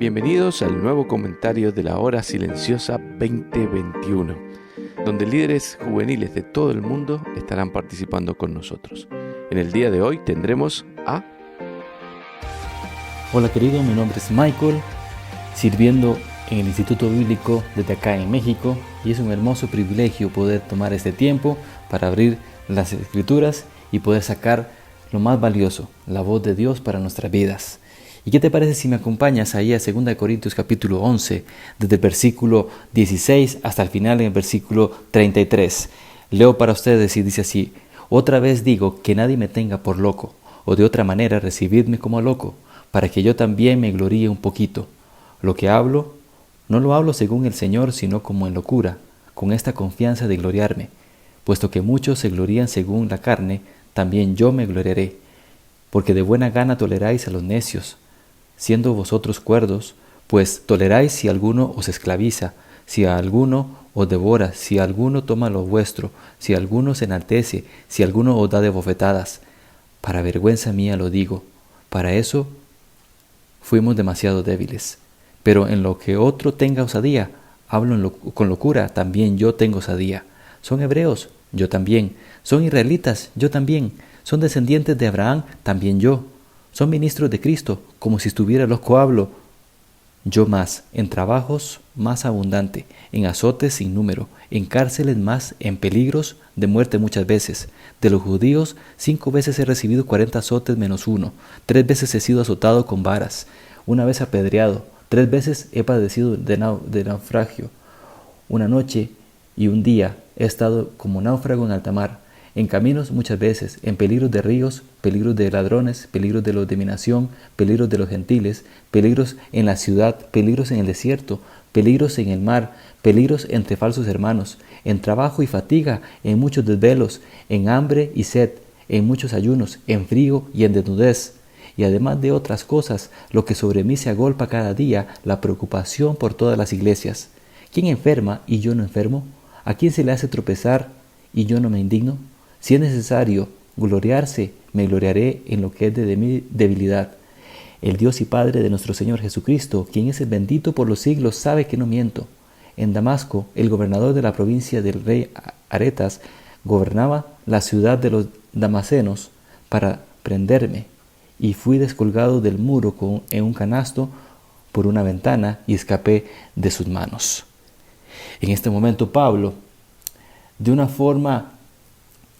Bienvenidos al nuevo comentario de la Hora Silenciosa 2021, donde líderes juveniles de todo el mundo estarán participando con nosotros. En el día de hoy tendremos a... Hola querido, mi nombre es Michael, sirviendo en el Instituto Bíblico desde acá en México, y es un hermoso privilegio poder tomar este tiempo para abrir las Escrituras y poder sacar lo más valioso, la voz de Dios para nuestras vidas. ¿Y qué te parece si me acompañas ahí a 2 Corintios capítulo 11, desde el versículo 16 hasta el final en el versículo 33? Leo para ustedes y dice así: Otra vez digo que nadie me tenga por loco, o de otra manera recibidme como loco, para que yo también me gloríe un poquito. Lo que hablo, no lo hablo según el Señor, sino como en locura, con esta confianza de gloriarme. Puesto que muchos se glorían según la carne, también yo me gloriaré. Porque de buena gana toleráis a los necios, siendo vosotros cuerdos, pues toleráis si alguno os esclaviza, si a alguno os devora, si alguno toma lo vuestro, si alguno se enaltece, si alguno os da de bofetadas. Para vergüenza mía lo digo, para eso fuimos demasiado débiles. Pero en lo que otro tenga osadía, hablo con locura, también yo tengo osadía. ¿Son hebreos? Yo también. ¿Son israelitas? Yo también. ¿Son descendientes de Abraham? También yo. ¿Son ministros de Cristo? Como si estuviera loco hablo. Yo más, en trabajos más abundante, en azotes sin número, en cárceles más, en peligros de muerte muchas veces. De los judíos 5 veces he recibido 40 azotes menos 1. 3 veces he sido azotado con varas, 1 vez apedreado, 3 veces he padecido de naufragio. Una noche y un día he estado como náufrago en alta mar. En caminos muchas veces, en peligros de ríos, peligros de ladrones, peligros de los de mi nación, peligros de los gentiles, peligros en la ciudad, peligros en el desierto, peligros en el mar, peligros entre falsos hermanos, en trabajo y fatiga, en muchos desvelos, en hambre y sed, en muchos ayunos, en frío y en desnudez. Y además de otras cosas, lo que sobre mí se agolpa cada día, la preocupación por todas las iglesias. ¿Quién enferma y yo no enfermo? ¿A quién se le hace tropezar y yo no me indigno? Si es necesario gloriarse, me gloriaré en lo que es de mi debilidad. El Dios y Padre de nuestro Señor Jesucristo, quien es el bendito por los siglos, sabe que no miento. En Damasco, el gobernador de la provincia del rey Aretas gobernaba la ciudad de los damasenos para prenderme, y fui descolgado del muro en un canasto por una ventana y escapé de sus manos. En este momento Pablo, de una forma,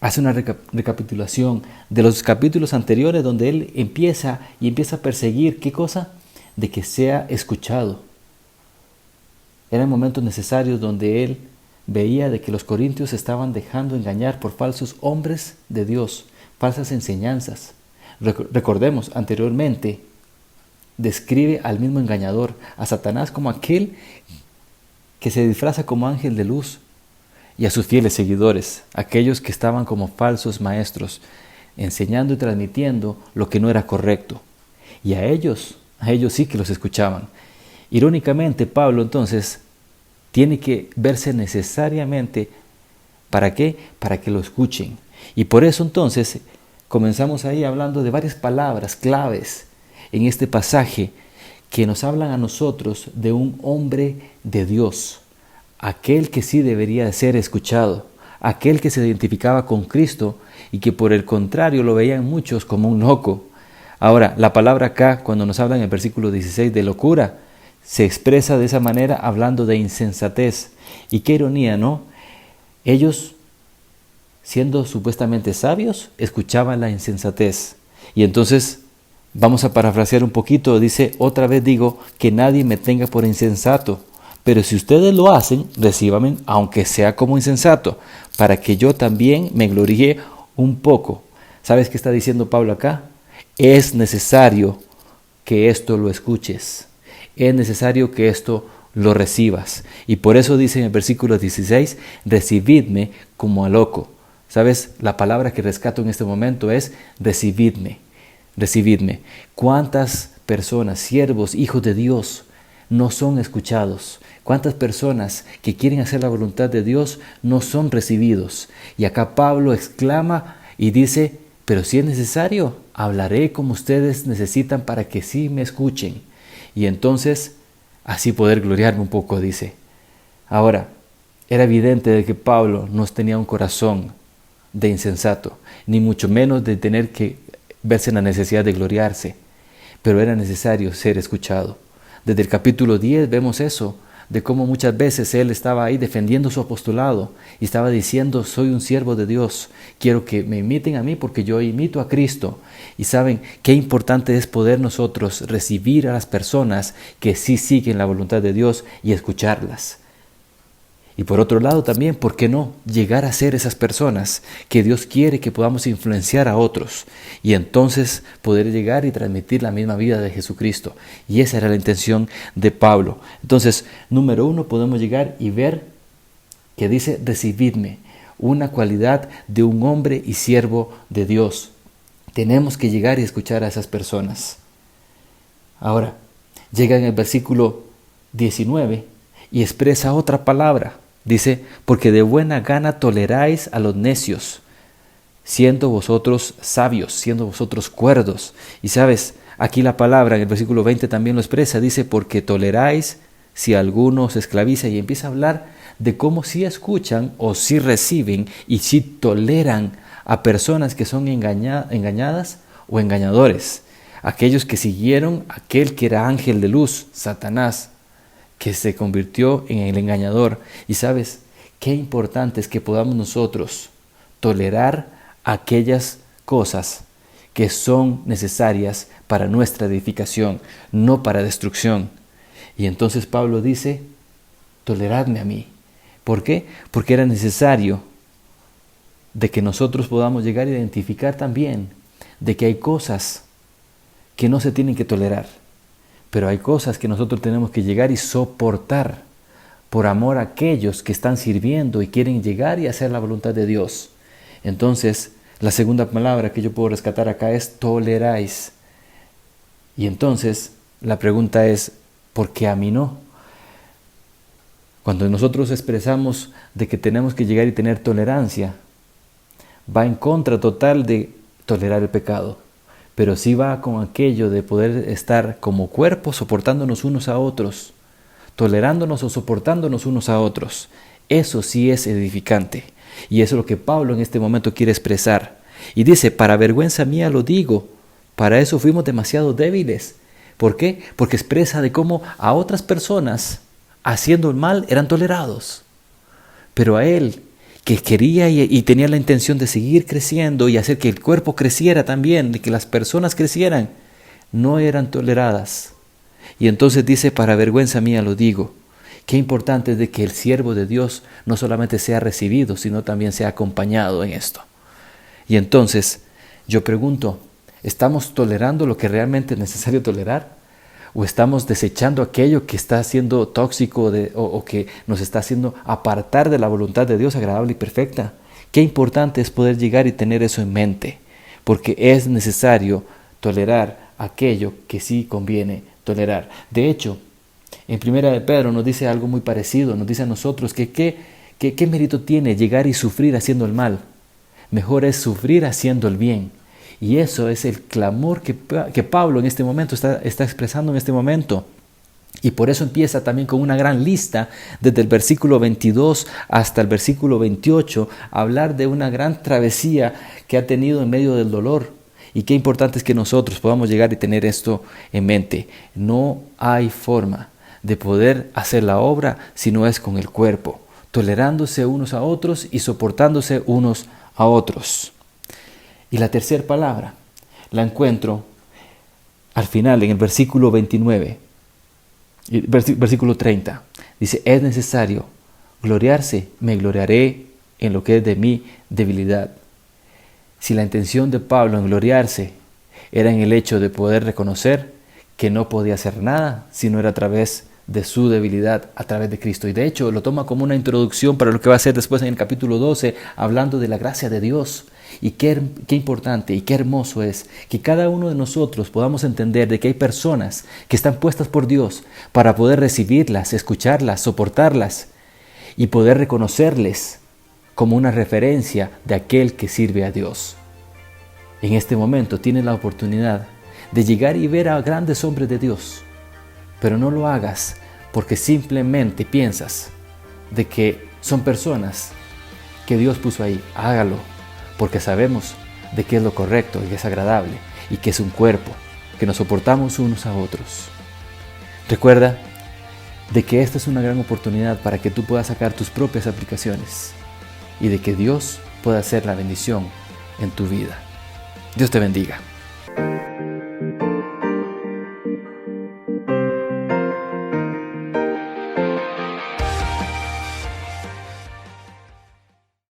hace una recapitulación de los capítulos anteriores donde él empieza a perseguir, ¿qué cosa? De que sea escuchado. Eran momentos necesarios donde él veía de que los corintios se estaban dejando engañar por falsos hombres de Dios, falsas enseñanzas. Recordemos, anteriormente describe al mismo engañador, a Satanás, como aquel que se disfraza como ángel de luz, y a sus fieles seguidores, aquellos que estaban como falsos maestros, enseñando y transmitiendo lo que no era correcto. Y a ellos sí que los escuchaban. Irónicamente, Pablo entonces tiene que verse necesariamente, ¿para qué? Para que lo escuchen. Y por eso entonces comenzamos ahí hablando de varias palabras claves en este pasaje que nos hablan a nosotros de un hombre de Dios, aquel que sí debería de ser escuchado, aquel que se identificaba con Cristo y que por el contrario lo veían muchos como un loco. Ahora, la palabra acá, cuando nos habla en el versículo 16 de locura, se expresa de esa manera hablando de insensatez. Y qué ironía, ¿no? Ellos, siendo supuestamente sabios, escuchaban la insensatez. Y entonces, vamos a parafrasear un poquito, dice: otra vez digo que nadie me tenga por insensato. Pero si ustedes lo hacen, recíbanme, aunque sea como insensato, para que yo también me gloríe un poco. ¿Sabes qué está diciendo Pablo acá? Es necesario que esto lo escuches. Es necesario que esto lo recibas. Y por eso dice en el versículo 16, recibidme como a loco. ¿Sabes? La palabra que rescato en este momento es recibidme. Recibidme. ¿Cuántas personas, siervos, hijos de Dios, no son escuchados? ¿Cuántas personas que quieren hacer la voluntad de Dios no son recibidos? Y acá Pablo exclama y dice: pero si es necesario, hablaré como ustedes necesitan para que sí me escuchen. y entonces así poder gloriarme un poco, dice. Ahora, era evidente de que Pablo no tenía un corazón de insensato, ni mucho menos de tener que verse en la necesidad de gloriarse, pero era necesario ser escuchado. Desde el capítulo 10 vemos eso, de cómo muchas veces él estaba ahí defendiendo su apostolado y estaba diciendo: soy un siervo de Dios, quiero que me imiten a mí porque yo imito a Cristo. Y saben qué importante es poder nosotros recibir a las personas que sí siguen la voluntad de Dios y escucharlas. Y por otro lado también, ¿por qué no llegar a ser esas personas que Dios quiere que podamos influenciar a otros? Y entonces poder llegar y transmitir la misma vida de Jesucristo. Y esa era la intención de Pablo. Entonces, número 1, podemos llegar y ver que dice: recibidme, una cualidad de un hombre y siervo de Dios. Tenemos que llegar y escuchar a esas personas. Ahora, llega en el versículo 19 y expresa otra palabra. Dice: porque de buena gana toleráis a los necios, siendo vosotros sabios, siendo vosotros cuerdos. Y sabes, aquí la palabra en el versículo 20 también lo expresa. Dice: porque toleráis si alguno os esclaviza. Y empieza a hablar de cómo si escuchan o si reciben y si toleran a personas que son engañadas o engañadores. Aquellos que siguieron a aquel que era ángel de luz, Satanás, que se convirtió en el engañador. Y sabes, qué importante es que podamos nosotros tolerar aquellas cosas que son necesarias para nuestra edificación, no para destrucción. Y entonces Pablo dice: toleradme a mí. ¿Por qué? Porque era necesario de que nosotros podamos llegar a identificar también de que hay cosas que no se tienen que tolerar. Pero hay cosas que nosotros tenemos que llegar y soportar por amor a aquellos que están sirviendo y quieren llegar y hacer la voluntad de Dios. Entonces, la segunda palabra que yo puedo rescatar acá es toleráis. Y entonces, la pregunta es: ¿por qué a mí no? Cuando nosotros expresamos de que tenemos que llegar y tener tolerancia, va en contra total de tolerar el pecado. Pero sí va con aquello de poder estar como cuerpo soportándonos unos a otros, tolerándonos o soportándonos unos a otros. Eso sí es edificante. Y eso es lo que Pablo en este momento quiere expresar. Y dice: para vergüenza mía lo digo, para eso fuimos demasiado débiles. ¿Por qué? Porque expresa de cómo a otras personas, haciendo el mal, eran tolerados. Pero a él, que quería y tenía la intención de seguir creciendo y hacer que el cuerpo creciera también, de que las personas crecieran, no eran toleradas. Y entonces dice: para vergüenza mía lo digo. Qué importante es de que el siervo de Dios no solamente sea recibido, sino también sea acompañado en esto. Y entonces yo pregunto: ¿estamos tolerando lo que realmente es necesario tolerar? ¿O estamos desechando aquello que está siendo tóxico o que nos está haciendo apartar de la voluntad de Dios agradable y perfecta? Qué importante es poder llegar y tener eso en mente, porque es necesario tolerar aquello que sí conviene tolerar. De hecho, en Primera de Pedro nos dice algo muy parecido. Nos dice a nosotros que qué mérito tiene llegar y sufrir haciendo el mal. Mejor es sufrir haciendo el bien. Y eso es el clamor que Pablo en este momento está expresando en este momento. Y por eso empieza también con una gran lista, desde el versículo 22 hasta el versículo 28, a hablar de una gran travesía que ha tenido en medio del dolor. Y qué importante es que nosotros podamos llegar y tener esto en mente. No hay forma de poder hacer la obra si no es con el cuerpo, tolerándose unos a otros y soportándose unos a otros. Y la tercera palabra la encuentro al final en el versículo 29, versículo 30. Dice: es necesario gloriarse, me gloriaré en lo que es de mi debilidad. Si la intención de Pablo en gloriarse era en el hecho de poder reconocer que no podía hacer nada si no era a través de su debilidad, a través de Cristo. Y de hecho lo toma como una introducción para lo que va a ser después en el capítulo 12, hablando de la gracia de Dios. Y qué importante y qué hermoso es que cada uno de nosotros podamos entender de que hay personas que están puestas por Dios para poder recibirlas, escucharlas, soportarlas y poder reconocerles como una referencia de aquel que sirve a Dios. En este momento tienes la oportunidad de llegar y ver a grandes hombres de Dios pero no lo hagas porque simplemente piensas de que son personas que Dios puso ahí. Hágalo porque sabemos de que es lo correcto y que es agradable y que es un cuerpo, que nos soportamos unos a otros. Recuerda de que esta es una gran oportunidad para que tú puedas sacar tus propias aplicaciones y de que Dios pueda hacer la bendición en tu vida. Dios te bendiga.